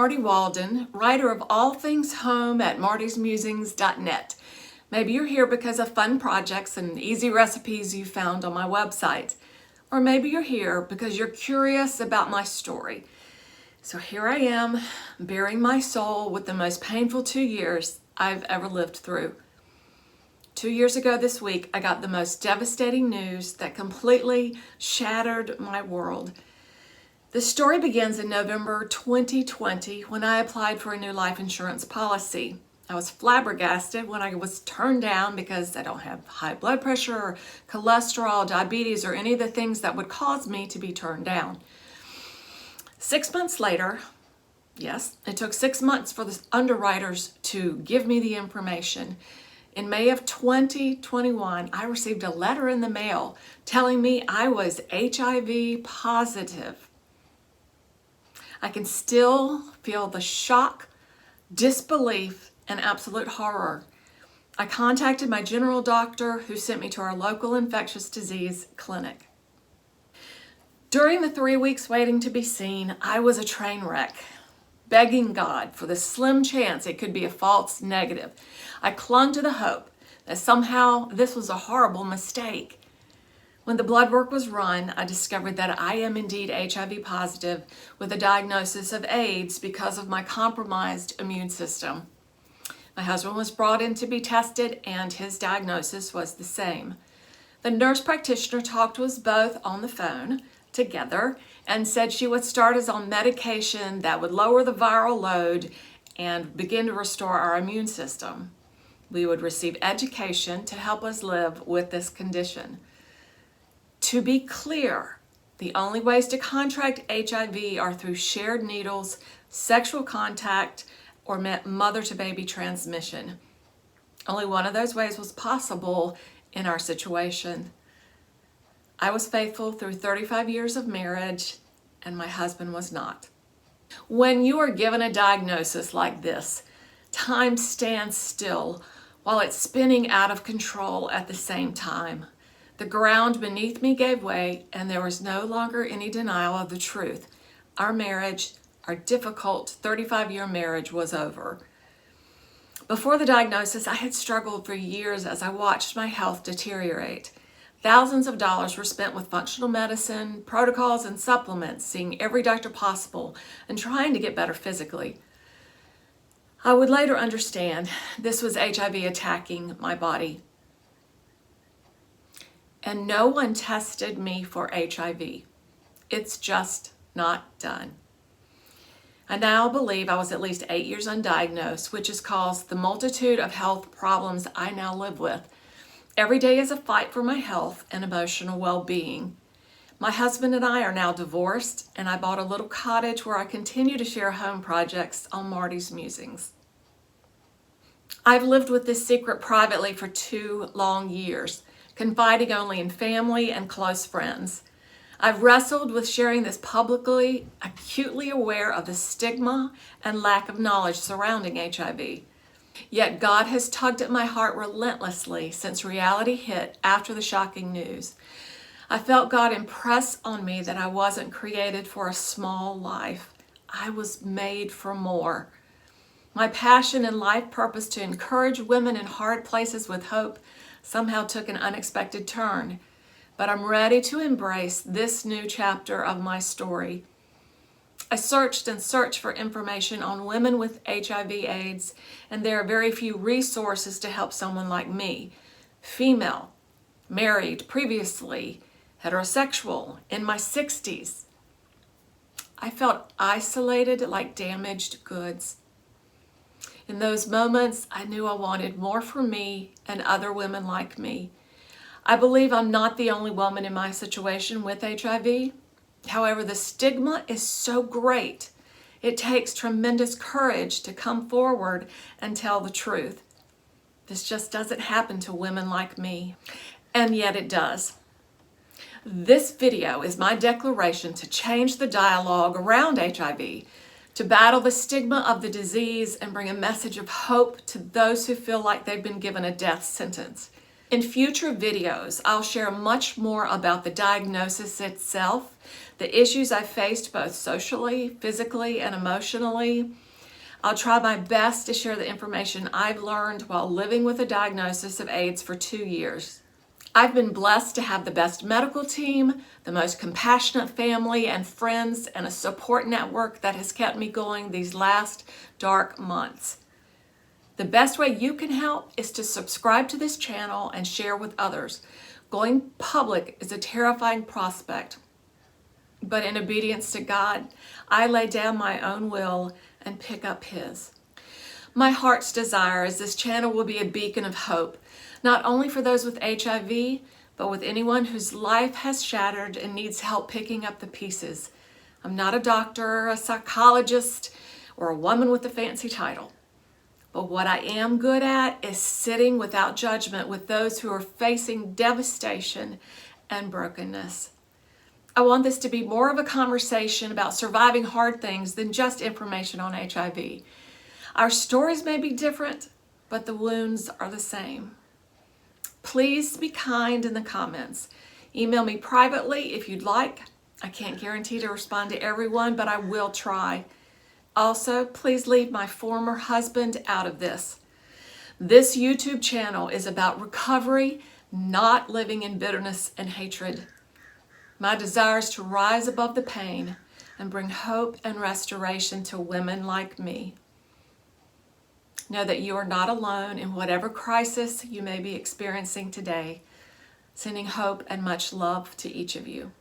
Marty Walden, writer of all things home at martysmusings.net. Maybe you're here because of fun projects and easy recipes you found on my website. Or maybe you're here because you're curious about my story. So here I am, bearing my soul with the most painful 2 years I've ever lived through. 2 years ago this week, I got the most devastating news that completely shattered my world. The story begins in November 2020 when I applied for a new life insurance policy. I was flabbergasted when I was turned down because I don't have high blood pressure or cholesterol, diabetes, or any of the things that would cause me to be turned down. 6 months later, yes, it took 6 months for the underwriters to give me the information. In May of 2021, I received a letter in the mail telling me I was HIV positive. I can still feel the shock, disbelief, and absolute horror. I contacted my general doctor who sent me to our local infectious disease clinic. During the 3 weeks waiting to be seen, I was a train wreck, begging God for the slim chance it could be a false negative. I clung to the hope that somehow this was a horrible mistake. When the blood work was run, I discovered that I am indeed HIV positive with a diagnosis of AIDS because of my compromised immune system. My husband was brought in to be tested and his diagnosis was the same. The nurse practitioner talked to us both on the phone together and said she would start us on medication that would lower the viral load and begin to restore our immune system. We would receive education to help us live with this condition. To be clear, the only ways to contract HIV are through shared needles, sexual contact, or mother-to-baby transmission. Only one of those ways was possible in our situation. I was faithful through 35 years of marriage, and my husband was not. When you are given a diagnosis like this, time stands still while it's spinning out of control at the same time. The ground beneath me gave way, and there was no longer any denial of the truth. Our marriage, our difficult 35-year marriage, was over. Before the diagnosis, I had struggled for years as I watched my health deteriorate. Thousands of dollars were spent with functional medicine, protocols, and supplements, seeing every doctor possible, and trying to get better physically. I would later understand this was HIV attacking my body. And no one tested me for HIV. It's just not done. I now believe I was at least 8 years undiagnosed, which has caused the multitude of health problems I now live with. Every day is a fight for my health and emotional well-being. My husband and I are now divorced, and I bought a little cottage where I continue to share home projects on Marty's Musings. I've lived with this secret privately for 2 long years, confiding only in family and close friends. I've wrestled with sharing this publicly, acutely aware of the stigma and lack of knowledge surrounding HIV. Yet God has tugged at my heart relentlessly since reality hit after the shocking news. I felt God impress on me that I wasn't created for a small life. I was made for more. My passion and life purpose to encourage women in hard places with hope somehow took an unexpected turn, but I'm ready to embrace this new chapter of my story. I searched and searched for information on women with HIV/AIDS, and there are very few resources to help someone like me, female, married previously, heterosexual, in my 60s. I felt isolated like damaged goods. In those moments, I knew I wanted more for me and other women like me. I believe I'm not the only woman in my situation with HIV. However, the stigma is so great. It takes tremendous courage to come forward and tell the truth. This just doesn't happen to women like me, and yet it does. This video is my declaration to change the dialogue around HIV, to battle the stigma of the disease and bring a message of hope to those who feel like they've been given a death sentence. In future videos, I'll share much more about the diagnosis itself, the issues I faced both socially, physically, and emotionally. I'll try my best to share the information I've learned while living with a diagnosis of AIDS for 2 years. I've been blessed to have the best medical team, the most compassionate family and friends, and a support network that has kept me going these last dark months. The best way you can help is to subscribe to this channel and share with others. Going public is a terrifying prospect, but in obedience to God, I lay down my own will and pick up His. My heart's desire is this channel will be a beacon of hope, not only for those with HIV, but with anyone whose life has shattered and needs help picking up the pieces. I'm not a doctor, a psychologist, or a woman with a fancy title. But what I am good at is sitting without judgment with those who are facing devastation and brokenness. I want this to be more of a conversation about surviving hard things than just information on HIV. Our stories may be different, but the wounds are the same. Please be kind in the comments. Email me privately if you'd like. I can't guarantee to respond to everyone, but I will try. Also, please leave my former husband out of this. This YouTube channel is about recovery, not living in bitterness and hatred. My desire is to rise above the pain and bring hope and restoration to women like me. Know that you are not alone in whatever crisis you may be experiencing today. Sending hope and much love to each of you.